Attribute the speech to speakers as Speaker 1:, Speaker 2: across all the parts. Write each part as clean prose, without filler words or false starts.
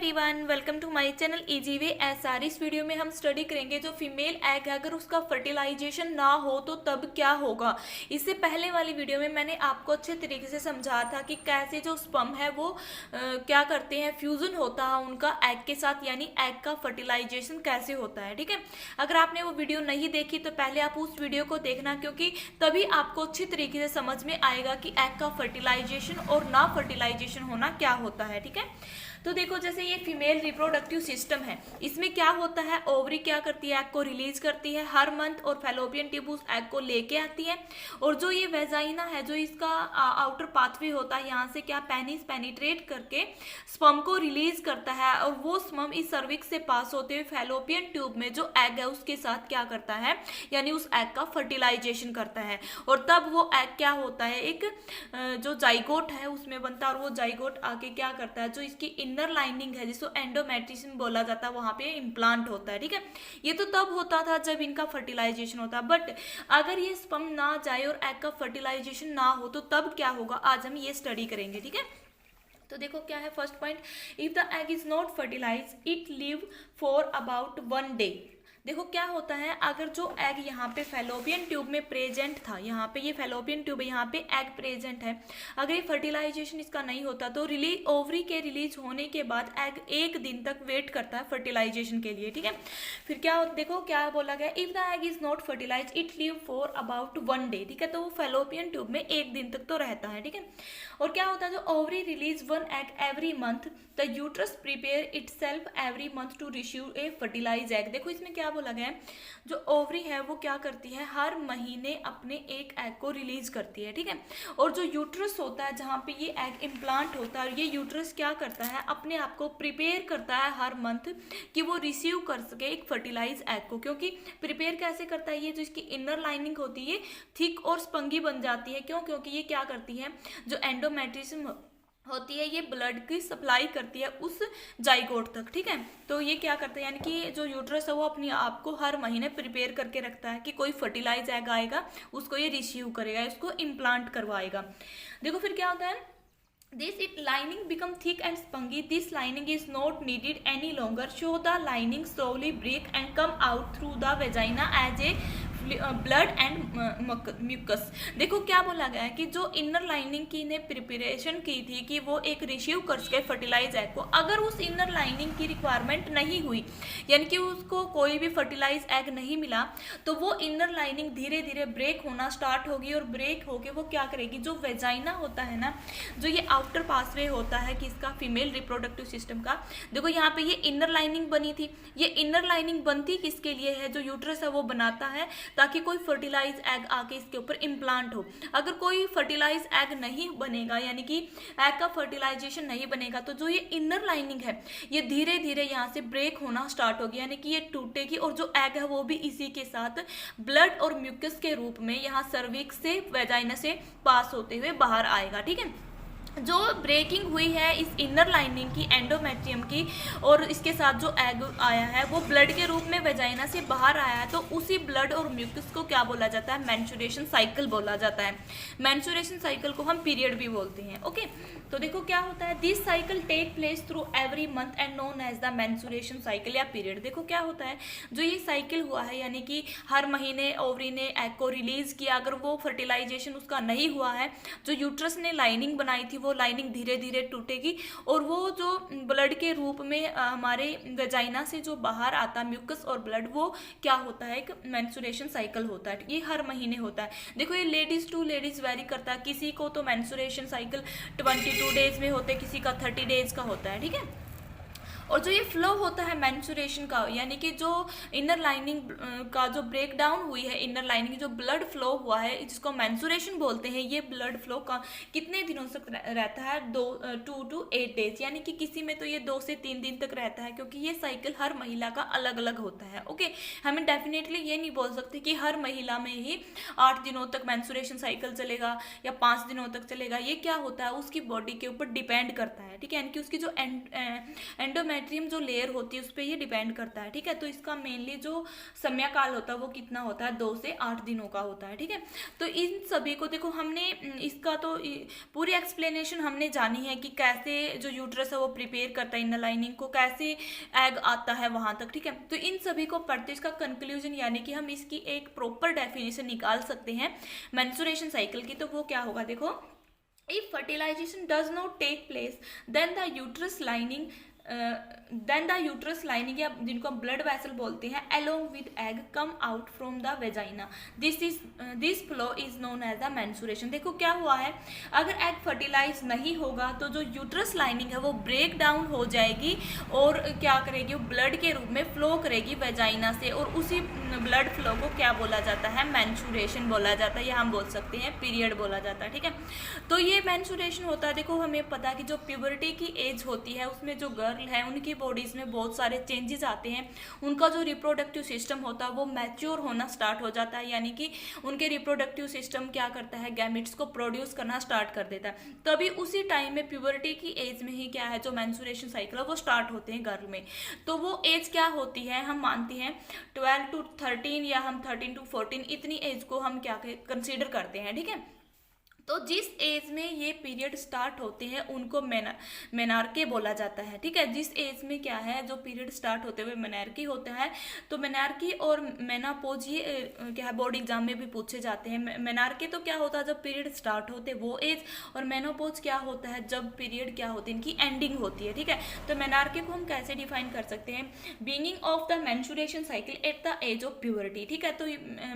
Speaker 1: Everyone, welcome to my channel easy way SR. इस video में हम स्टडी करेंगे जो फीमेल एग है अगर उसका फर्टिलाइजेशन ना हो तो तब क्या होगा। इससे पहले वाली वीडियो में मैंने आपको अच्छे तरीके से समझाया था कि कैसे जो स्पर्म है वो क्या करते हैं, फ्यूजन होता है उनका एग के साथ, यानी एग का फर्टिलाइजेशन कैसे होता है। ठीक है, अगर आपने वो वीडियो नहीं देखी तो पहले आप उस वीडियो को देखना, क्योंकि तभी आपको अच्छी तरीके से समझ में आएगा कि एग का फर्टिलाइजेशन और ना फर्टिलाइजेशन होना क्या होता है। ठीक है, तो देखो जैसे ये फीमेल रिप्रोडक्टिव सिस्टम है, इसमें क्या होता है, ओवरी क्या करती है, एग को रिलीज करती है हर मंथ, और फैलोपियन ट्यूब उस एग को लेके आती है। और जो ये वेजाइना है, जो इसका आउटर पाथवे होता है, यहाँ से क्या पेनिस पेनिट्रेट करके स्पर्म को रिलीज करता है, और वो स्पर्म इस सर्विक्स से पास होते हुए फैलोपियन ट्यूब में जो एग है उसके साथ क्या करता है, यानी उस एग का फर्टिलाइजेशन करता है। और तब वो एग क्या होता है, एक जो जाइगोट है उसमें बनता है, और वो जाइगोट आके क्या करता है, जो इसकी इनर लाइनिंग है जिसको एंडोमेट्रियम बोला जाता है, वहां पे इम्प्लांट होता है। ठीक है, ये तो तब होता था जब इनका फर्टिलाइजेशन होता है, बट अगर ये स्पर्म ना जाए और एग का फर्टिलाइजेशन ना हो तो तब क्या होगा, आज हम ये स्टडी करेंगे। ठीक है, तो देखो क्या है first point, if the egg is not fertilize it live for about 1 day. देखो क्या होता है, अगर जो एग यहाँ पे फैलोपियन ट्यूब में प्रेजेंट था, यहाँ पे ये फैलोपियन ट्यूब है, यहाँ पे एग प्रेजेंट है, अगर ये फर्टिलाइजेशन इसका नहीं होता तो ओवरी के रिलीज होने के बाद एग 1 दिन तक वेट करता है फर्टिलाइजेशन के लिए। ठीक है, फिर क्या देखो क्या बोला गया, if the egg is not fertilize it live for about 1 day. ठीक है, तो वो फैलोपियन ट्यूब में 1 दिन तक तो रहता है। ठीक है, और क्या होता है, जो ovary release 1 egg every month, the uterus prepare itself every month to receive a fertilize egg. देखो इसमें क्या बोला गया है, जो ओवरी है वो क्या करती है, हर महीने अपने एक एग को रिलीज करती है। ठीक है, और जो यूट्रस होता है जहाँ पे ये एग इम्प्लांट होता है, ये यूट्रस क्या करता है, अपने आप को प्रिपेयर करता है हर मंथ कि वो रिसीव कर सके एक फर्टिलाइज एग को। क्योंकि प्रिपेयर कैसे करता है, ये जो इसकी इनर लाइनिंग होती है थिक और स्पंगी बन जाती है। क्यों, क्योंकि ये क्या करती है, जो एंडोमेट्रियम होती है ये ब्लड की सप्लाई करती है उस जाइगोट तक। ठीक है, तो ये क्या करता है, यानी कि जो यूट्रस है वो अपने आप को हर महीने प्रिपेयर करके रखता है कि कोई फर्टिलाइज एग आएगा उसको ये रिसीव करेगा, इसको इम्प्लांट करवाएगा। देखो फिर क्या होता है, this it lining become thick and spongy, this lining is not needed any longer, so the lining slowly break and come out through the vagina as a blood and mucus. देखो क्या बोला गया है कि जो इनर लाइनिंग की ने preparation की थी कि वो एक रिसीव कर सके फर्टिलाइज एग को, अगर उस इनर लाइनिंग की रिक्वायरमेंट नहीं हुई, यानी कि उसको कोई भी फर्टिलाइज एग नहीं मिला, तो वो इनर लाइनिंग धीरे धीरे ब्रेक होना स्टार्ट होगी, और ब्रेक होके वो क्या करेगी, जो वेजाइना होता है ना, जो ये आउटर पासवे होता है किसका, फीमेल रिप्रोडक्टिव सिस्टम का। देखो यहाँ पे ये इनर लाइनिंग बनी थी, ये इनर लाइनिंग बनती किसके लिए है, जो यूट्रस है वो बनाता है ताकि कोई फर्टिलाइज एग आके इसके ऊपर इम्प्लांट हो। अगर कोई फर्टिलाइज एग नहीं बनेगा, यानी कि एग का फर्टिलाइजेशन नहीं बनेगा, तो जो ये इनर लाइनिंग है ये धीरे धीरे यहाँ से ब्रेक होना स्टार्ट होगी, यानी कि ये टूटेगी, और जो एग है वो भी इसी के साथ ब्लड और म्यूकस के रूप में यहाँ सर्विक्स से वेजाइना से पास होते हुए बाहर आएगा। ठीक है, जो ब्रेकिंग हुई है इस इनर लाइनिंग की, एंडोमेट्रियम की, और इसके साथ जो एग आया है वो ब्लड के रूप में वेजाइना से बाहर आया है, तो उसी ब्लड और म्यूकस को क्या बोला जाता है, मेंस्ट्रुएशन साइकिल बोला जाता है। मेंस्ट्रुएशन साइकिल को हम पीरियड भी बोलते हैं। ओके, तो देखो क्या होता है, this cycle take place through every month and known as the menstruation cycle या पीरियड। देखो क्या होता है, जो ये साइकिल हुआ है, यानी कि हर महीने ओवरी ने एग को रिलीज किया, अगर वो फर्टिलाइजेशन उसका नहीं हुआ है, जो यूट्रस ने लाइनिंग बनाई थी वो लाइनिंग धीरे धीरे टूटेगी, और वो जो ब्लड के रूप में हमारे वेजाइना से जो बाहर आता म्यूकस और ब्लड, वो क्या होता है, एक मेंस्ट्रुएशन साइकिल होता है, ये हर महीने होता है। देखो ये लेडीज टू लेडीज वेरी करता है, किसी को तो मेंस्ट्रुएशन साइकिल 22 डेज में होते, किसी का 30 डेज का होता है। ठीक है, और जो ये फ्लो होता है मेंस्ट्रुएशन का, यानी कि जो इनर लाइनिंग का जो ब्रेक डाउन हुई है, इनर लाइनिंग जो ब्लड फ्लो हुआ है जिसको मेंस्ट्रुएशन बोलते हैं, ये ब्लड फ्लो का कितने दिनों तक रहता है, 2 to 8 डेज, यानी कि किसी में तो ये 2 से 3 दिन तक रहता है, क्योंकि ये साइकिल हर महिला का अलग अलग होता है। ओके, हमें डेफिनेटली ये नहीं बोल सकते कि हर महिला में ही 8 दिनों तक मेंस्ट्रुएशन साइकिल चलेगा या 5 दिनों तक चलेगा, ये क्या होता है उसकी बॉडी के ऊपर डिपेंड करता है। ठीक है, यानी कि उसकी जो एंडोमेट्रियम एंडोमेट्रियम जो लेयर होती है उस पर ये डिपेंड करता है, ठीक है। तो इसका मेनली जो समयकाल होता है वो कितना होता है, 2 से 8 दिनों का होता है, ठीक है। तो इन सभी को देखो हमने इसका तो पूरी एक्सप्लेनेशन हमने जानी है कि कैसे जो यूट्रस है वो प्रिपेयर करता है इनर लाइनिंग को, कैसे एग आता है वहां तक, ठीक है। तो इन सभी को पढ़ते इसका कंक्लूजन यानी कि हम इसकी एक प्रॉपर डेफिनेशन निकाल सकते हैं मेंस्ट्रुएशन साइकिल की। तो वो क्या होगा देखो, if fertilization does not take place then the uterus lining या जिनको हम ब्लड वेसल बोलते हैं along with egg come out from the vagina, this flow is known as the menstruation। देखो क्या हुआ है, अगर एग फर्टिलाइज नहीं होगा तो जो यूट्रस लाइनिंग है वो ब्रेक डाउन हो जाएगी और क्या करेगी, वो ब्लड के रूप में फ्लो करेगी वेजाइना से, और उसी ब्लड फ्लो को क्या बोला जाता है, मेंस्ट्रुएशन बोला जाता है, या हम बोल सकते हैं पीरियड बोला जाता है, ठीक है। तो ये मेंस्ट्रुएशन होता है, देखो हमें पता है कि जो प्यूबर्टी की एज होती है उसमें जो गर्ल है उनकी बॉडीज में बहुत सारे चेंजेस आते हैं, उनका जो रिप्रोडक्टिव सिस्टम होता है वो मैच्योर होना स्टार्ट हो जाता है, यानी कि उनके रिप्रोडक्टिव सिस्टम क्या करता है, गैमेट्स को प्रोड्यूस करना स्टार्ट कर देता है। तभी उसी टाइम में प्यूबर्टी की एज में ही क्या है, जो मेंस्ट्रुएशन साइकिल है वो स्टार्ट होते हैं गर्ल में। तो वो एज क्या होती है, हम मानते हैं 12 to 13 या हम 13 to 14 इतनी एज को हम क्या कंसीडर करते हैं, ठीक है। तो जिस एज में ये पीरियड स्टार्ट होते हैं उनको मेनार्के बोला जाता है, ठीक है। जिस एज में क्या है, जो पीरियड स्टार्ट होते हुए मेनार्की होता है, तो मेनार्की और मेनापोज ये क्या है बोर्ड एग्जाम में भी पूछे जाते हैं। मेनार्की तो क्या होता है जब पीरियड स्टार्ट होते हैं वो एज, और मेनोपोज क्या होता है जब पीरियड क्या होती है इनकी एंडिंग होती है, ठीक है। तो मेनार्की को हम कैसे डिफाइन कर सकते हैं, beginning of the menstruation cycle at the age of puberty, ठीक है। तो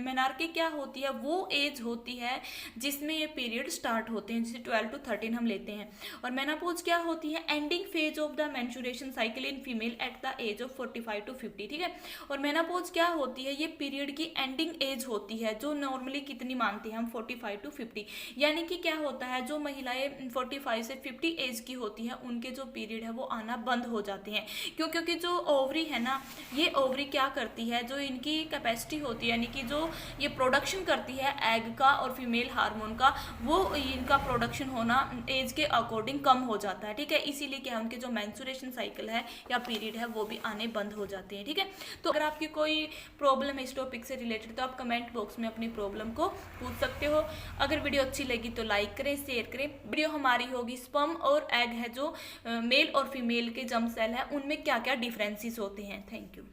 Speaker 1: मेनार्की क्या होती है, वो एज होती है जिसमें ये पीरियड स्टार्ट होते हैं, जैसे 12 to 13 हम लेते हैं। और मेनोपॉज क्या होती है, ending phase of the menstruation cycle in female at the age of 45 to 50, ठीक है। और मेनोपॉज क्या होती है, ये पीरियड की एंडिंग एज होती है, जो नॉर्मली कितनी मानते हैं हम 45 to 50, यानी कि क्या होता है, जो महिलाएं 45 से 50 एज की होती है उनके जो पीरियड है वो आना बंद हो जाते हैं। क्योंकि जो ओवरी है ना, ये ओवरी क्या करती है, जो इनकी कैपेसिटी होती है यानी कि जो ये प्रोडक्शन करती है एग का और फीमेल हार्मोन का, वो इनका प्रोडक्शन होना एज के अकॉर्डिंग कम हो जाता है, ठीक है। इसीलिए क्या उनके जो मेंस्ट्रुएशन साइकिल है या पीरियड है वो भी आने बंद हो जाते हैं, ठीक है। तो अगर आपकी कोई प्रॉब्लम है इस टॉपिक से रिलेटेड तो आप कमेंट बॉक्स में अपनी प्रॉब्लम को पूछ सकते हो। अगर वीडियो अच्छी लगी तो लाइक करें, शेयर करें। वीडियो हमारी होगी स्पर्म और एग है जो मेल और फीमेल के जर्म सेल है उनमें क्या क्या डिफरेंसेस होते हैं। Thank you.